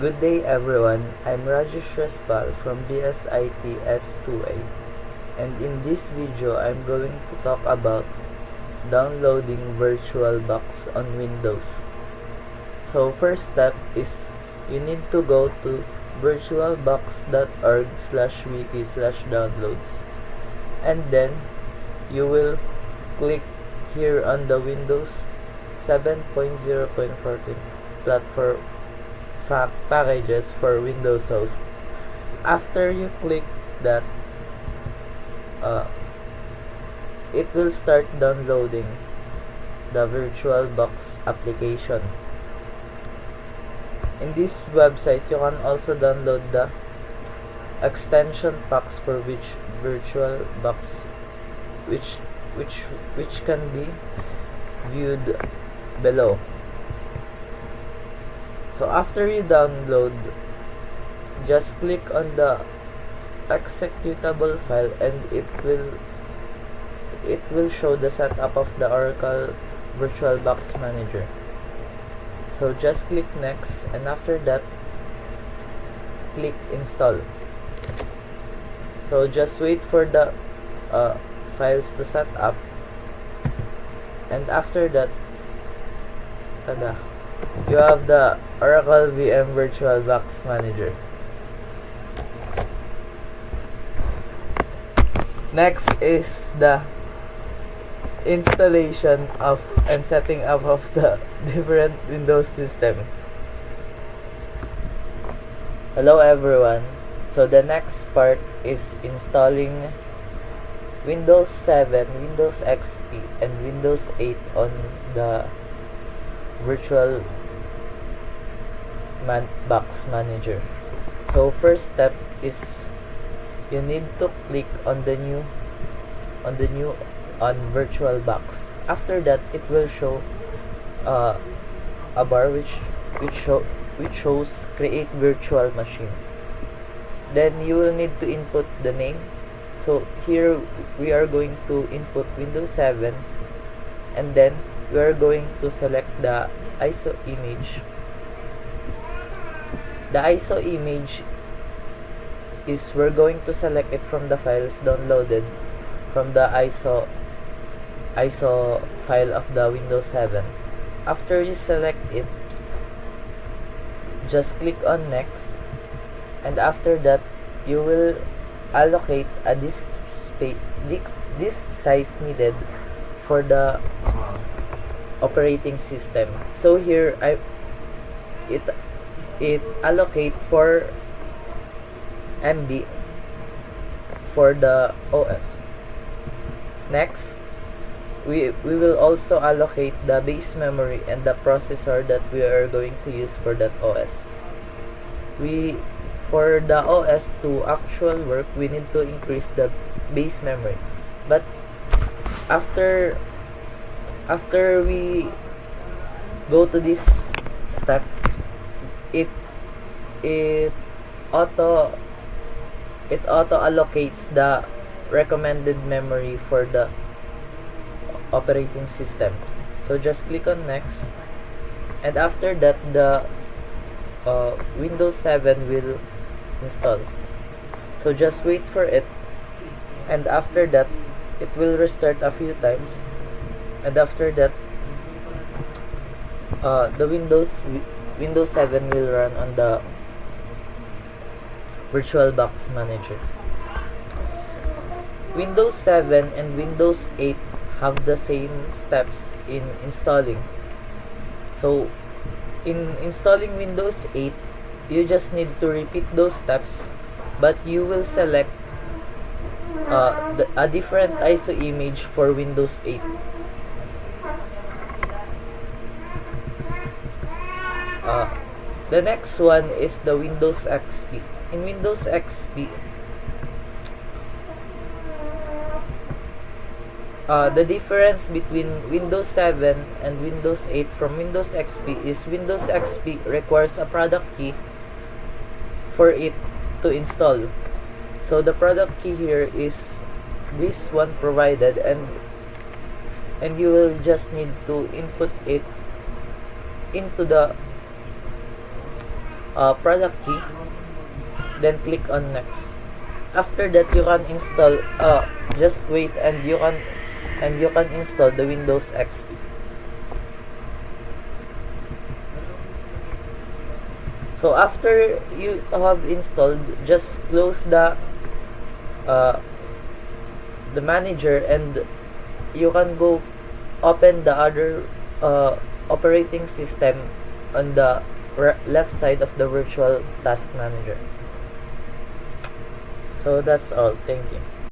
Good day everyone, I'm Rajesh Respal from BSIT S2A, and in this video I'm going to talk about downloading VirtualBox on Windows. So first step is you need to go to virtualbox.org/wiki/downloads, and then you will click here on the Windows 7.0.14 platform packages for Windows host. After you click that, it will start downloading the VirtualBox application. In this website, you can also download the extension packs for which VirtualBox, which can be viewed below. So after you download, just click on the executable file and it will show the setup of the Oracle VirtualBox Manager. So just click next, and after that click install. So just wait for the files to set up, and after that, tada, you have the Oracle VM VirtualBox Manager. Next is the installation of and setting up of the different Windows system. Hello everyone. So the next part is installing Windows 7, Windows XP, and Windows 8 on the VirtualBox Manager. So first step is you need to click on the new on VirtualBox. After that, it will show a bar which shows create virtual machine. Then you will need to input the name. So here we are going to input Windows 7, and then we are going to select the ISO image. The ISO image is we're going to select it from the files downloaded from the ISO file of the Windows 7. After you select it, just click on next, and after that you will allocate a disk size needed for the operating system. So here it allocate 4 MB for the OS. Next, we will also allocate the base memory and the processor that we are going to use for that OS. For the OS to actual work, we need to increase the base memory. But after we go to this step, it auto allocates the recommended memory for the operating system. So just click on next, and after that the Windows 7 will install. So just wait for it, and after that it will restart a few times, and after that the Windows 7 will run on the VirtualBox Manager. Windows 7 and Windows 8 have the same steps in installing. So in installing Windows 8, you just need to repeat those steps, but you will select a different ISO image for Windows 8. The next one is the Windows XP. In Windows XP, the difference between Windows 7 and Windows 8 from Windows XP is Windows XP requires a product key for it to install. So the product key here is this one provided, and you will just need to input it into the product key, then click on next. After that, you can install, just wait, and you can install the Windows XP. So after you have installed, just close the manager, and you can go open the other operating system on the left side of the virtual task manager. So that's all. Thank you.